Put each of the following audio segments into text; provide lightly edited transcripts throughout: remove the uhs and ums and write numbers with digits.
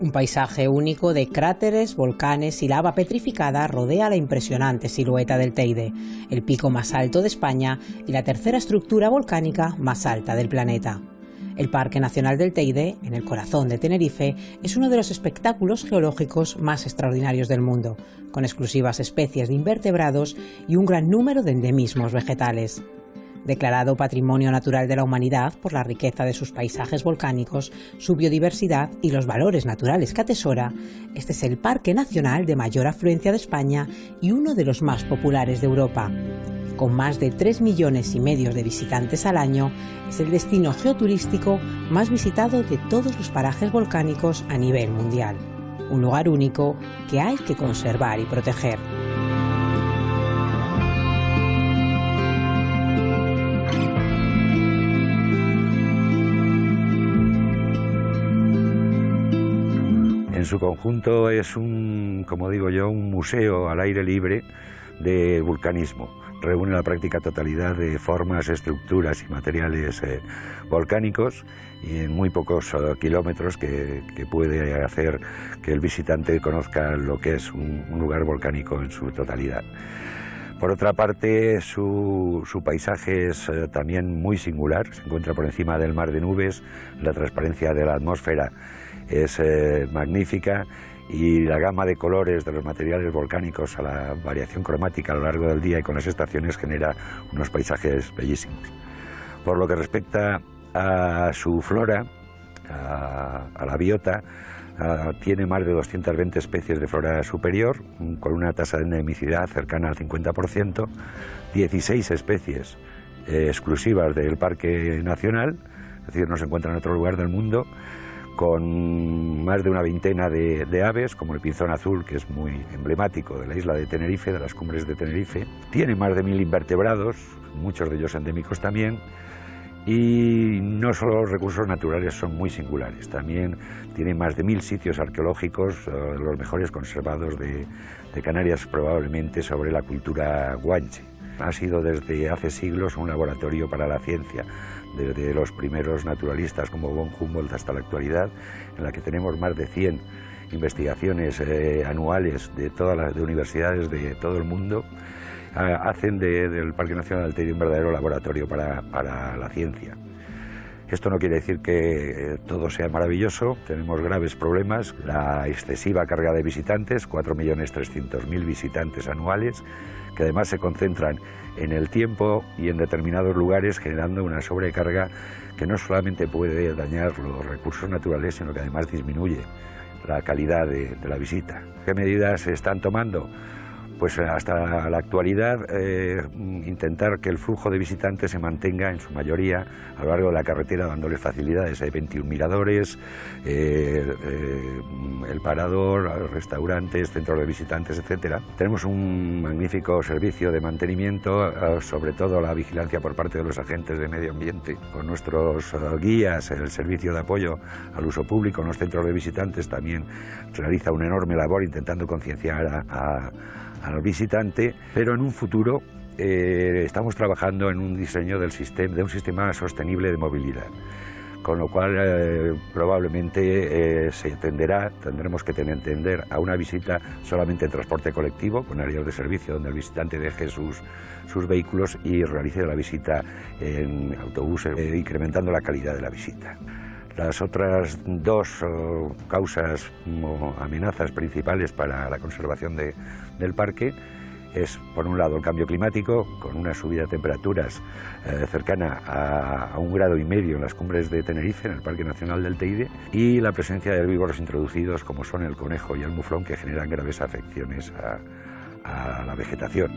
Un paisaje único de cráteres, volcanes y lava petrificada rodea la impresionante silueta del Teide, el pico más alto de España y la tercera estructura volcánica más alta del planeta. El Parque Nacional del Teide, en el corazón de Tenerife, es uno de los espectáculos geológicos más extraordinarios del mundo, con exclusivas especies de invertebrados y un gran número de endemismos vegetales. Declarado Patrimonio Natural de la Humanidad por la riqueza de sus paisajes volcánicos, su biodiversidad y los valores naturales que atesora, este es el parque nacional de mayor afluencia de España y uno de los más populares de Europa. Con más de 3,5 millones de visitantes al año, es el destino geoturístico más visitado de todos los parajes volcánicos a nivel mundial. Un lugar único que hay que conservar y proteger. En su conjunto es como digo yo, un museo al aire libre de vulcanismo. Reúne la práctica totalidad de formas, estructuras y materiales volcánicos y en muy pocos kilómetros que puede hacer que el visitante conozca lo que es un lugar volcánico en su totalidad. Por otra parte, su paisaje es también muy singular, se encuentra por encima del mar de nubes, la transparencia de la atmósfera es magnífica y la gama de colores de los materiales volcánicos a la variación cromática a lo largo del día y con las estaciones genera unos paisajes bellísimos. Por lo que respecta a su flora, a la biota, tiene más de 220 especies de flora superior, con una tasa de endemicidad cercana al 50%, 16 especies exclusivas del Parque Nacional, es decir, no se encuentra en otro lugar del mundo, con más de una veintena de aves, como el pinzón azul, que es muy emblemático de la isla de Tenerife, de las cumbres de Tenerife. Tiene más de 1.000 invertebrados, muchos de ellos endémicos también, y no solo los recursos naturales son muy singulares, también tiene más de 1.000 sitios arqueológicos, los mejores conservados de Canarias, probablemente sobre la cultura guanche. Ha sido desde hace siglos un laboratorio para la ciencia, desde los primeros naturalistas como von Humboldt hasta la actualidad, en la que tenemos más de 100 investigaciones anuales de universidades de todo el mundo. Hacen del Parque Nacional del Teide un verdadero laboratorio para la ciencia. Esto no quiere decir que todo sea maravilloso, tenemos graves problemas, la excesiva carga de visitantes, 4.300.000 visitantes anuales, que además se concentran en el tiempo y en determinados lugares, generando una sobrecarga que no solamente puede dañar los recursos naturales, sino que además disminuye la calidad de la visita. ¿Qué medidas se están tomando? Pues hasta la actualidad intentar que el flujo de visitantes se mantenga en su mayoría a lo largo de la carretera, dándoles facilidades. Hay 21 miradores, el parador, restaurantes, centros de visitantes, etc. Tenemos un magnífico servicio de mantenimiento, sobre todo la vigilancia por parte de los agentes de medio ambiente. Con nuestros guías, el servicio de apoyo al uso público en los centros de visitantes también realiza una enorme labor intentando concienciar al visitante, pero en un futuro estamos trabajando en un diseño de un sistema sostenible de movilidad, con lo cual probablemente tendremos que tender a una visita solamente en transporte colectivo, con áreas de servicio donde el visitante deje sus vehículos y realice la visita en autobuses, incrementando la calidad de la visita. Las otras dos causas o amenazas principales para la conservación del parque es, por un lado, el cambio climático, con una subida de temperaturas cercana a 1,5 grados en las cumbres de Tenerife, en el Parque Nacional del Teide, y la presencia de herbívoros introducidos, como son el conejo y el muflón, que generan graves afecciones a la vegetación.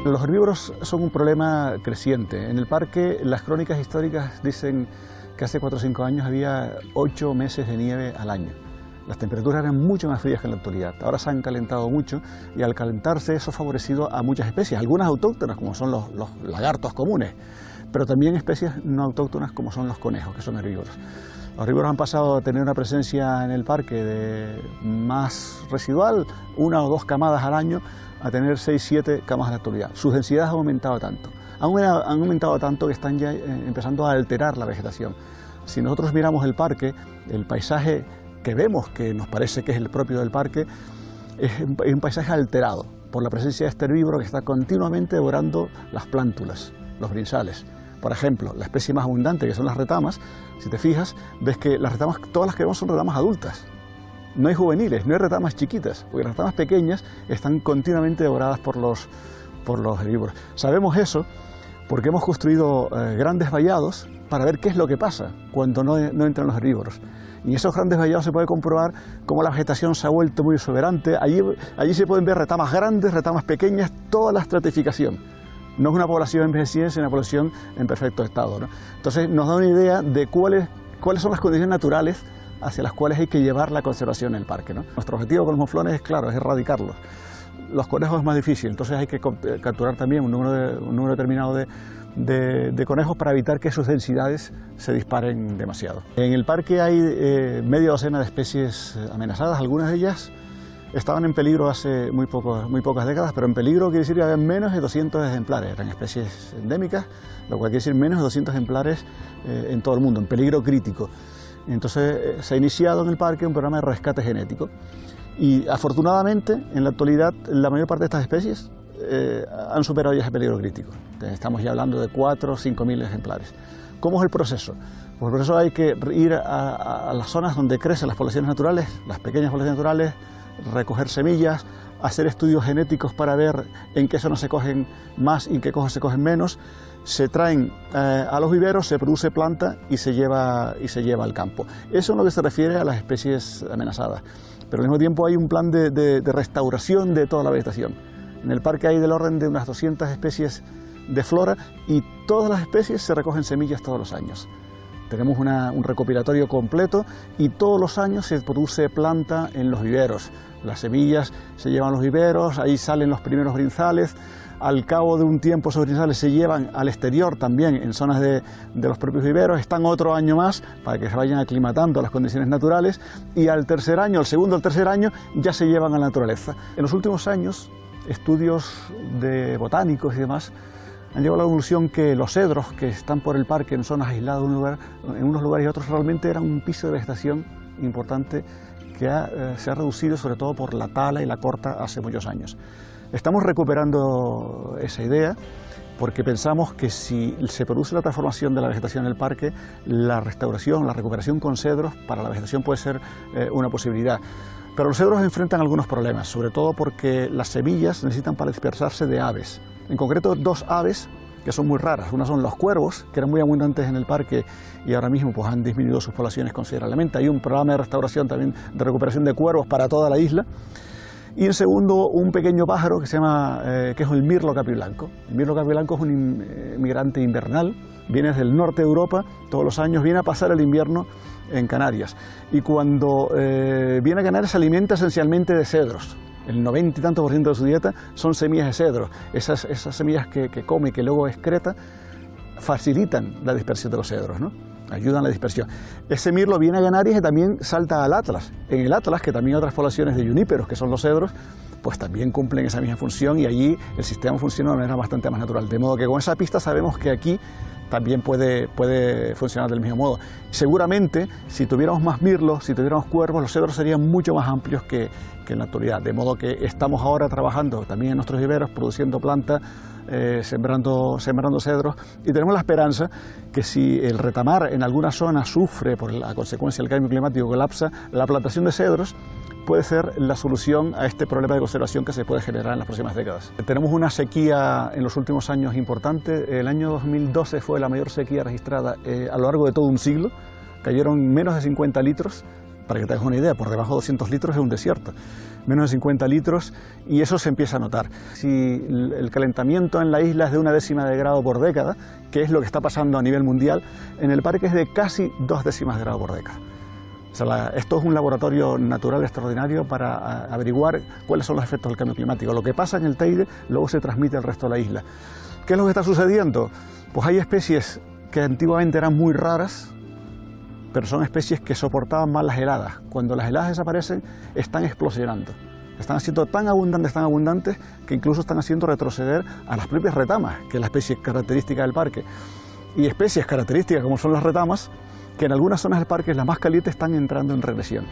Los herbívoros son un problema creciente. En el parque, las crónicas históricas dicen que hace 4 o 5 años había 8 meses de nieve al año. Las temperaturas eran mucho más frías que en la actualidad. Ahora se han calentado mucho y al calentarse eso ha favorecido a muchas especies, algunas autóctonas como son los lagartos comunes, pero también especies no autóctonas como son los conejos, que son herbívoros. Los herbívoros han pasado a tener una presencia en el parque de más residual, 1 o 2 camadas al año, a tener 6 o 7 camas en la actualidad. Sus densidades han aumentado tanto. Han aumentado tanto que están ya empezando a alterar la vegetación. Si nosotros miramos el parque, el paisaje que vemos, que nos parece que es el propio del parque, es un paisaje alterado por la presencia de este herbívoro que está continuamente devorando las plántulas, los brinzales. Por ejemplo, la especie más abundante, que son las retamas, si te fijas, ves que las retamas, todas las que vemos son retamas adultas. No hay juveniles, no hay retamas chiquitas, porque las retamas pequeñas están continuamente devoradas por los herbívoros. Sabemos eso porque hemos construido grandes vallados para ver qué es lo que pasa cuando no entran los herbívoros. Y en esos grandes vallados se puede comprobar cómo la vegetación se ha vuelto muy exuberante. Allí se pueden ver retamas grandes, retamas pequeñas, toda la estratificación. No es una población envejecida, sino una población en perfecto estado, ¿no? Entonces nos da una idea de cuáles son las condiciones naturales hacia las cuales hay que llevar la conservación en el parque, ¿no? Nuestro objetivo con los moflones es claro, es erradicarlos. Los conejos es más difícil, entonces hay que capturar también un número determinado de conejos para evitar que sus densidades se disparen demasiado. En el parque hay media docena de especies amenazadas, algunas de ellas estaban en peligro hace muy pocas décadas, pero en peligro quiere decir que había menos de 200 ejemplares, eran especies endémicas, lo cual quiere decir menos de 200 ejemplares en todo el mundo, en peligro crítico. Entonces se ha iniciado en el parque un programa de rescate genético y afortunadamente en la actualidad la mayor parte de estas especies han superado ya ese peligro crítico. Entonces, estamos ya hablando de 4 o 5 mil ejemplares. ¿Cómo es el proceso? Pues el proceso hay que ir a las zonas donde crecen las poblaciones naturales, las pequeñas poblaciones naturales, recoger semillas, hacer estudios genéticos para ver en qué zonas se cogen más y en qué cosas se cogen menos. Se traen a los viveros, se produce planta y se lleva al campo. Eso es lo que se refiere a las especies amenazadas. Pero al mismo tiempo hay un plan de restauración de toda la vegetación. En el parque hay del orden de unas 200 especies de flora y todas las especies se recogen semillas todos los años. Tenemos un recopilatorio completo y todos los años se produce planta en los viveros. Las semillas se llevan a los viveros, ahí salen los primeros brinzales. Al cabo de un tiempo esos brinzales se llevan al exterior también en zonas de los propios viveros, están otro año más para que se vayan aclimatando a las condiciones naturales y al tercer año, al segundo o tercer año ya se llevan a la naturaleza. En los últimos años, estudios de botánicos y demás han llegado a la conclusión que los cedros que están por el parque en zonas aisladas en unos lugares y otros realmente eran un piso de vegetación importante que se ha reducido sobre todo por la tala y la corta hace muchos años. Estamos recuperando esa idea porque pensamos que si se produce la transformación de la vegetación en el parque, la restauración, la recuperación con cedros para la vegetación puede ser una posibilidad. Pero los cedros enfrentan algunos problemas, sobre todo porque las semillas necesitan para dispersarse de aves. En concreto, 2 aves que son muy raras. Una son los cuervos, que eran muy abundantes en el parque y ahora mismo pues, han disminuido sus poblaciones considerablemente. Hay un programa de restauración también, de recuperación de cuervos para toda la isla. Y en segundo, un pequeño pájaro que se llama, que es el mirlo capiblanco. El mirlo capiblanco es un migrante invernal, viene desde el norte de Europa, todos los años viene a pasar el invierno en Canarias. Y cuando viene a Canarias se alimenta esencialmente de cedros. El 90 y tanto % de su dieta son semillas de cedro. Esas semillas que come y que luego excreta facilitan la dispersión de los cedros, ¿no? Ayudan a la dispersión. Ese mirlo viene a Canarias y también salta al Atlas. En el Atlas, que también hay otras poblaciones de juníperos, que son los cedros, pues también cumplen esa misma función y allí el sistema funciona de manera bastante más natural. De modo que con esa pista sabemos que aquí también puede funcionar del mismo modo. Seguramente, si tuviéramos más mirlos, si tuviéramos cuervos, los cedros serían mucho más amplios que en la actualidad. De modo que estamos ahora trabajando también en nuestros viveros, produciendo plantas, sembrando cedros, y tenemos la esperanza que si el retamar en alguna zona sufre por la consecuencia del cambio climático, colapsa, la plantación de cedros puede ser la solución a este problema de conservación que se puede generar en las próximas décadas. Tenemos una sequía en los últimos años importante. El año 2012 fue la mayor sequía registrada a lo largo de todo un siglo. Cayeron menos de 50 litros, para que te hagas una idea, por debajo de 200 litros es un desierto. Menos de 50 litros y eso se empieza a notar. Si el calentamiento en la isla es de 1/10 de grado por década, que es lo que está pasando a nivel mundial, en el parque es de casi 2/10 de grado por década. O sea, esto es un laboratorio natural extraordinario para averiguar cuáles son los efectos del cambio climático. Lo que pasa en el Teide luego se transmite al resto de la isla. ¿Qué es lo que está sucediendo? Pues hay especies que antiguamente eran muy raras, pero son especies que soportaban más las heladas. Cuando las heladas desaparecen, están explosionando. Están haciendo tan abundantes, que incluso están haciendo retroceder a las propias retamas, que es la especie característica del parque. Y especies características como son las retamas, que en algunas zonas del parque, las más calientes, están entrando en regresión.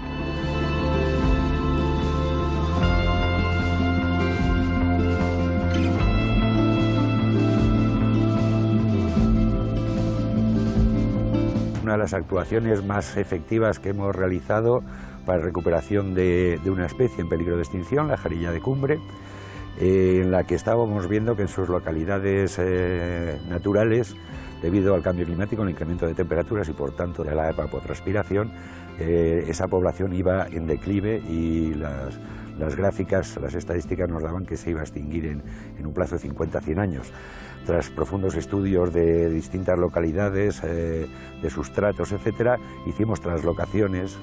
Una de las actuaciones más efectivas que hemos realizado para recuperación de una especie en peligro de extinción, la jarilla de cumbre, en la que estábamos viendo que en sus localidades naturales, debido al cambio climático, el incremento de temperaturas y por tanto de la evapotranspiración, esa población iba en declive y las gráficas, las estadísticas nos daban que se iba a extinguir en un plazo de 50 a 100 años. Tras profundos estudios de distintas localidades, de sustratos, etcétera, hicimos translocaciones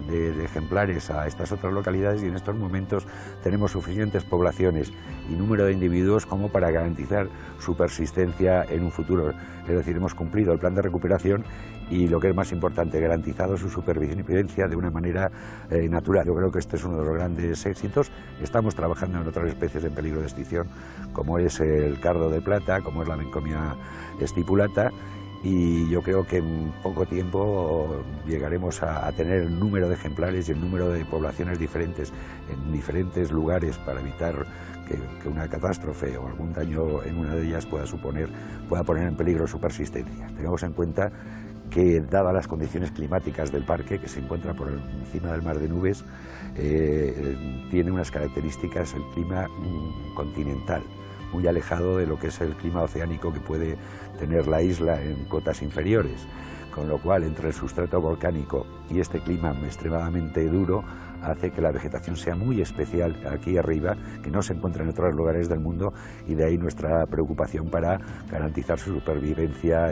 de ejemplares a estas otras localidades y en estos momentos tenemos suficientes poblaciones y número de individuos como para garantizar su persistencia en un futuro. Es decir, hemos cumplido el plan de recuperación y, lo que es más importante, garantizado su supervivencia de una manera natural. Yo creo que este es uno de los grandes éxitos. Estamos trabajando en otras especies en peligro de extinción, como es el cardo de plata, como es la Mencomia stipulata, y yo creo que en poco tiempo llegaremos a tener el número de ejemplares y el número de poblaciones diferentes en diferentes lugares para evitar que una catástrofe o algún daño en una de ellas pueda poner en peligro su persistencia. Tengamos en cuenta que, dadas las condiciones climáticas del parque, que se encuentra por encima del mar de nubes, tiene unas características, el clima continental, muy alejado de lo que es el clima oceánico que puede tener la isla en cotas inferiores, con lo cual entre el sustrato volcánico y este clima extremadamente duro hace que la vegetación sea muy especial aquí arriba, que no se encuentra en otros lugares del mundo, y de ahí nuestra preocupación para garantizar su supervivencia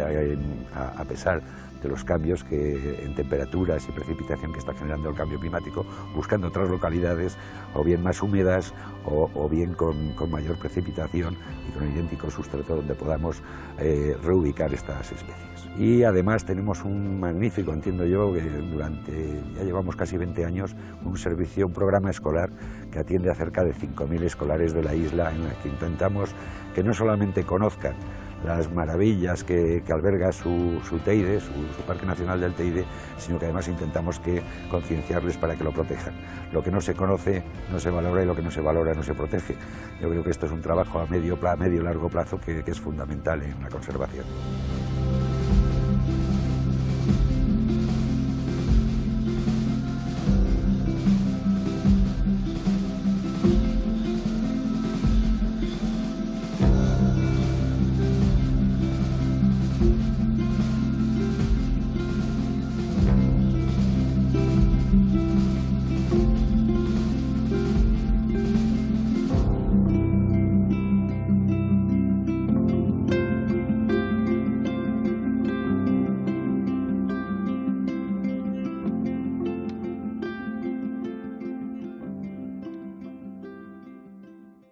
a pesar de los cambios en temperaturas y precipitación que está generando el cambio climático, buscando otras localidades o bien más húmedas o bien con mayor precipitación y con el idéntico sustrato donde podamos reubicar estas especies. Y además tenemos un magnífico, entiendo yo, que ya llevamos casi 20 años, un programa escolar que atiende a cerca de 5.000 escolares de la isla, en la que intentamos que no solamente conozcan las maravillas que alberga su Teide, su Parque Nacional del Teide, sino que además intentamos concienciarles para que lo protejan. Lo que no se conoce no se valora y lo que no se valora no se protege. Yo creo que esto es un trabajo a medio y largo plazo que es fundamental en la conservación.